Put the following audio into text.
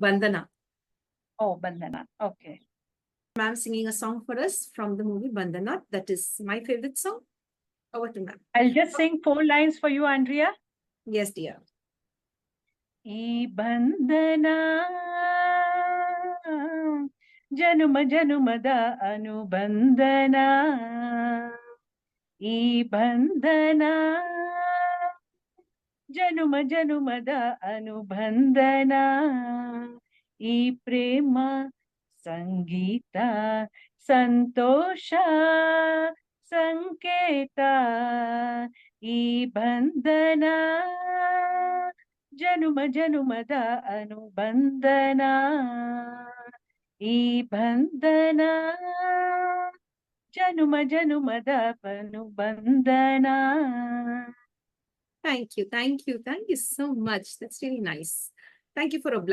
Bandhana. Oh, Bandhana. Okay. Ma'am singing a song for us from the movie Bandhana. That is my favorite song. Over to ma'am. I'll just sing 4 lines for you, Andrea. Yes, dear. ಈ ಬಂಧನ ಜನುಮ ಜನುಮದ ಅನುಬಂಧನ ಈ ಬಂಧನ ಜನುಮ ಜನುಮದ ಅನುಬಂಧನ ಈ ಪ್ರೇಮ ಸಂಗೀತ ಸಂತೋಷ ಸಂಕೇತ ಈ ಬಂಧನ ಜನುಮ ಜನುಮದ ಅನುಬಂಧನ ಈ ಬಂಧನ ಜನುಮ ಜನುಮದ ಅನುಬಂಧನ. Thank you. Thank you. Thank you so much. That's really nice. Thank you for obliging.